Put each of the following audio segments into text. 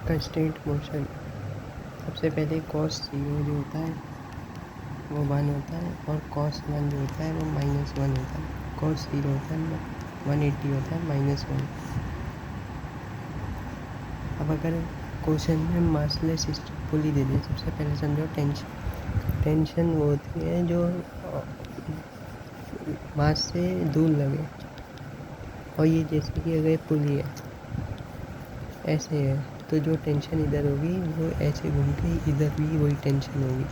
Constant motion. सबसे पहले cos 0 जो होता है वो 1 होता है और कॉस 1 जो होता है वो -1 होता है। कॉस 0 होता है 180 होता है -1। अब अगर क्वेश्चन में मासलेस पुली दे दे, सबसे पहले समझो टेंशन वो होती है जो मास से दूर लगे, और ये जैसे कि अगर पुली है ऐसे है तो जो टेंशन इधर होगी वो ऐसे घूम के इधर भी वही टेंशन होगी।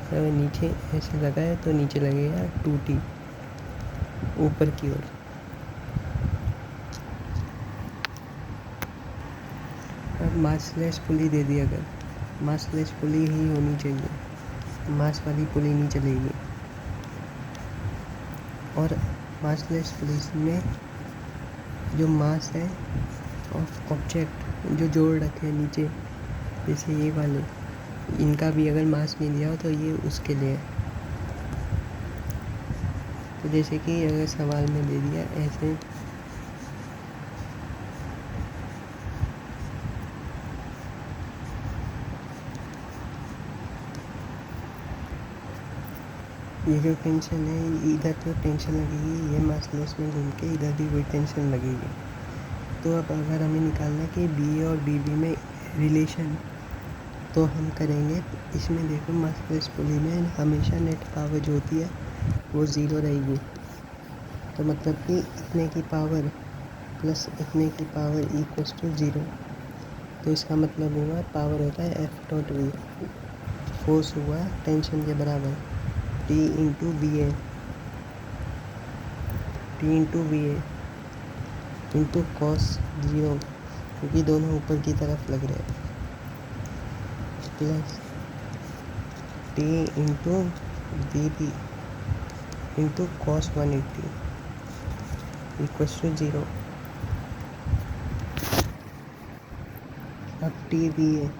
अगर नीचे ऐसे लगा है तो नीचे लगेगा 2T ऊपर की ओर। अब मासलेस पुली दे दी, अगर मासलेस पुली ही होनी चाहिए, मास वाली पुली नहीं चलेगी। और मासलेस पुली में जो मास है ऑफ ऑब्जेक्ट जो जोड़ रखे हैं नीचे, जैसे ये वाले, इनका भी अगर मास नहीं दिया हो तो ये उसके लिए। तो जैसे कि अगर सवाल में दे दिया ऐसे, ये जो टेंशन है इधर तो टेंशन लगेगी, ये मासलेस में घूम के इधर भी वही टेंशन लगेगी। तो अब अगर हमें निकालना है कि बी ए और बी बी में रिलेशन, तो हम करेंगे इसमें। देखो मासलेस पुली में हमेशा नेट पावर जो होती है वो 0 रहेगी। तो मतलब कि इतने की पावर प्लस इतने की पावर इक्वल्स टू 0। तो इसका मतलब हुआ पावर होता है एफ डॉट वी, फोर्स हुआ टेंशन के बराबर T into V A, T into V A into cos 0, क्योंकि दोनों ऊपर की तरफ लग रहे हैं, plus T into V B into cos 180 equals to 0। अब टी वी ए,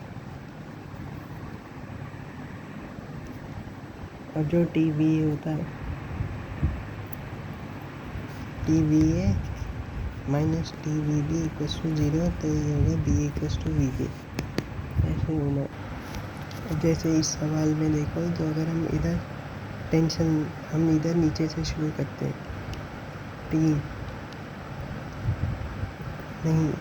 अब जो टी वी ए होता है, T V A minus T V B equals to 0, तो ये होगा B equals to V B, ऐसे होना। अब जैसे इस सवाल में देखो, तो अगर हम इधर टेंशन हम इधर नीचे से शुरू करते हैं, टी नहीं,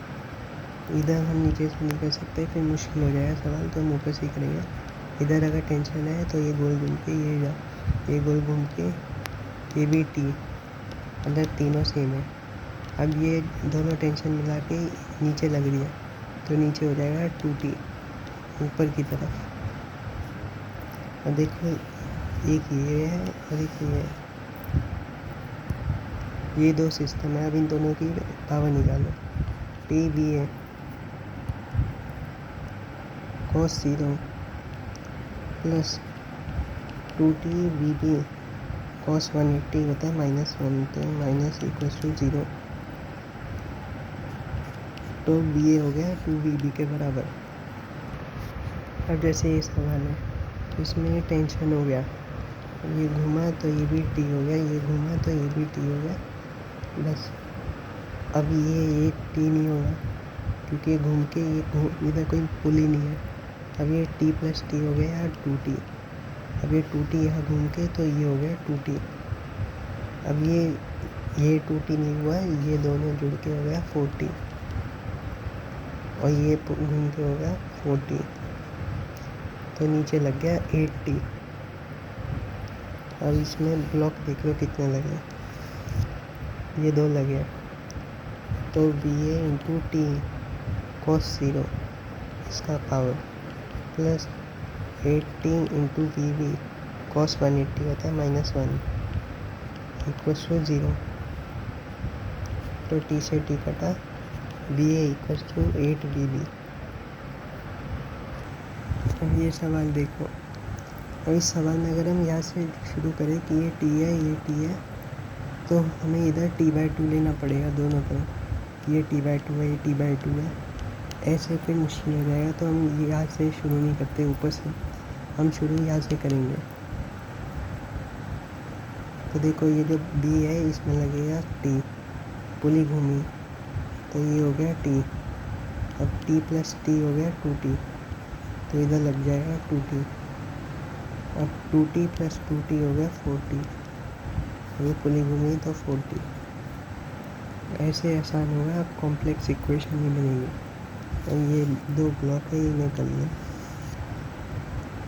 इधर हम नीचे से नहीं कर सकते, फिर मुश्किल हो जाएगा सवाल, तो हम ऊपर से ही करेंगे। इधर अगर टेंशन है तो ये गोल घूम के ये गोल घूम के ये भी टी, अंदर तीनों सेम है। अब ये दोनों टेंशन मिला के नीचे लग रही है, तो नीचे हो जाएगा 2T ऊपर की तरफ। और देखो एक ये है और एक ये है, ये दो सिस्टम है। अब इन दोनों की पावर निकालो। T V A cos 0 plus 2T V B cos 180 होता है -1, तो माइनस इक्वल्स टू 0। तो बी ए हो गया 2VB के बराबर। अब जैसे ये सवाल है तो इसमें टेंशन हो गया, ये घूमा तो ये भी टी हो गया, ये घूमा तो ये भी टी हो गया, बस। अब ये टी नहीं होगा क्योंकि ये घूम के ये इधर कोई पुल ही नहीं है। अब ये टी प्लस टी हो गया 2T। अब ये 2T यहाँ घूम के तो ये हो गया 2T। अब ये 2T नहीं हुआ, ये दोनों जुड़ के हो गया 4T, और ये घूम के हो गया 4T, तो नीचे लग गया 8T। अब इसमें ब्लॉक देख लो कितने लगे, ये 2 लगे, तो B A into T cos 0 इसका power plus 8T into V B cos 180 होता है -1 इक्वल्स टू 0। तो टी से टी कटा, B A equals to 8VB। अब ये सवाल देखो, और इस सवाल में अगर हम यहाँ से शुरू करें कि ये टी है ये टी है, तो हमें इधर t/2 लेना पड़ेगा दोनों तरफ। ये t/2 है ये t/2 है, ऐसे फिर मुश्किल हो जाएगा। तो हम यहाँ से शुरू नहीं करते, ऊपर से हम शुरू यहाँ से करेंगे। तो देखो ये जो बी है इसमें लगेगा टी, पुली घूमी तो ये हो गया टी, अब टी प्लस टी हो गया 2t, तो इधर लग जाएगा 2t। अब 2t प्लस 2t हो गया 4t, ये पुली घूमी तो 4t। ऐसे आसान होगा, अब कॉम्प्लेक्स इक्वेशन नहीं बनेगी। अब ये दो ब्लॉक है, ये निकल गए,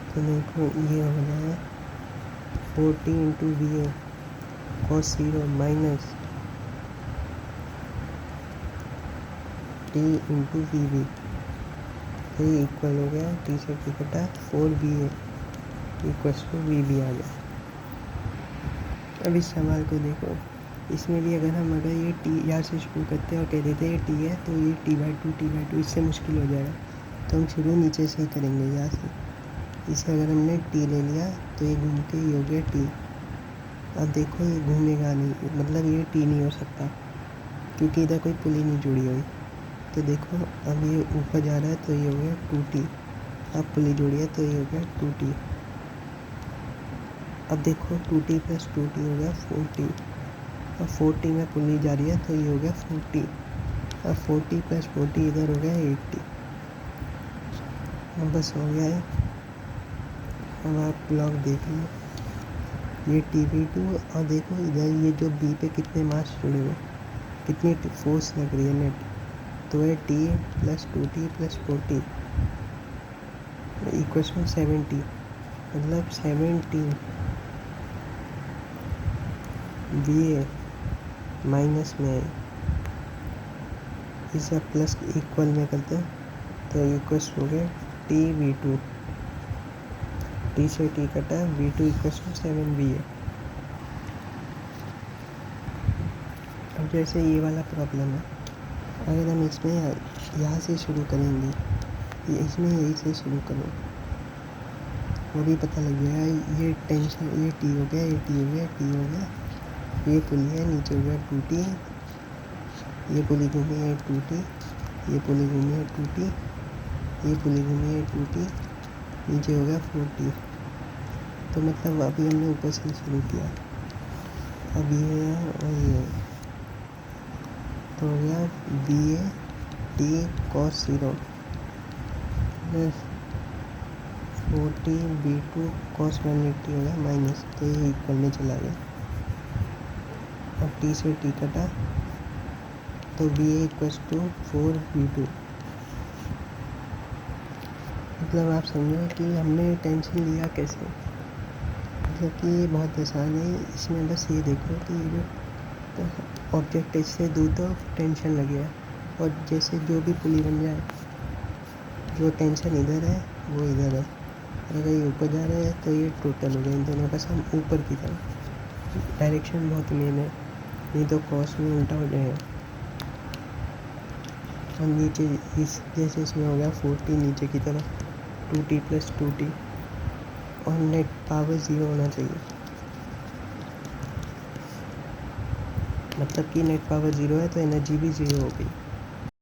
तो देखो ये हो जाएगा 4t into V A cos 0 minus T into V B, तो ये इक्वल हो गया, टी से टी कटा 4va equals to V B आ गया। अब इस सवाल को देखो, इसमें भी अगर ये टी यहाँ से शुरू करते हैं और कह देते हैं ये टी है, तो ये t/2 इससे मुश्किल हो जाएगा, तो हम शुरू नीचे से ही करेंगे यहाँ से। इसे अगर हमने टी ले लिया तो ये घूम के ये हो गया टी। अब देखो ये घूमेगा नहीं, मतलब ये टी नहीं हो सकता क्योंकि इधर कोई पुली नहीं जुड़ी हुई। तो देखो अब ये ऊपर जा रहा है तो ये हो गया 2t, अब पुली जुड़ी है तो ये हो गया 2t। अब देखो 2t प्लस 2t हो गया 4t, अब 4t में पुली जा रही है तो ये हो गया 4t। अब 4t प्लस 4t इधर हो गया 8t। अब बस हो गया है। अब आप ब्लॉक देख लो, ये tv2 और देखो इधर ये जो b पे कितने मास जुड़े हुए, कितनी फोर्स लग रही है नेट, तो है t plus 2t plus 4t equals to 70, मतलब 17 va माइनस में इसे प्लस इक्वल में करते हैं तो इक्वल्स हो गए tv2, टी से टी कटा v2 इक्वल्स टू 7va। अब जैसे ये वाला प्रॉब्लम है, अगर हम इसमें यहाँ से शुरू करेंगे, ये इसमें यही से शुरू करो, वो भी पता लग जाएगा। ये टेंशन, ये टी हो गया, ये टी हो गया, टी हो गया, ये पुली है, नीचे हो गया 2t, ये पुली घूमी है 2t, ये पुली घूमी है 2t, ये पुली घूमी है 2t, नीचे हो गया 4t। तो मतलब अभी हमने ऊपर से शुरू किया, अब ये है और ये, तो हो गया va t cos 0 plus 4t v2 cos 180 हो गया माइनस, तो ये इक्वल में चला गया। अब t से t कटा तो va इक्वल्स टू 4v2। मतलब आप समझो कि हमने टेंशन लिया कैसे, मतलब कि ये बहुत आसान है। इसमें बस ये देखो कि ये जो ऑब्जेक्ट इससे दूर तो टेंशन लगे है, और जैसे जो भी पुली बन जाए, जो टेंशन इधर है वो इधर है, अगर ये ऊपर जा रहा है तो ये टोटल हो गया इन दोनों का सम ऊपर की तरफ। डायरेक्शन बहुत मेन है, नहीं तो कॉस में उल्टा हो जाएगा। और नीचे इस जैसे इसमें हो गया 4t नीचे की तरफ 2t प्लस 2t, और नेट पावर 0 होना चाहिए, मतलब कि नेट पावर 0 है तो एनर्जी भी 0 हो गई।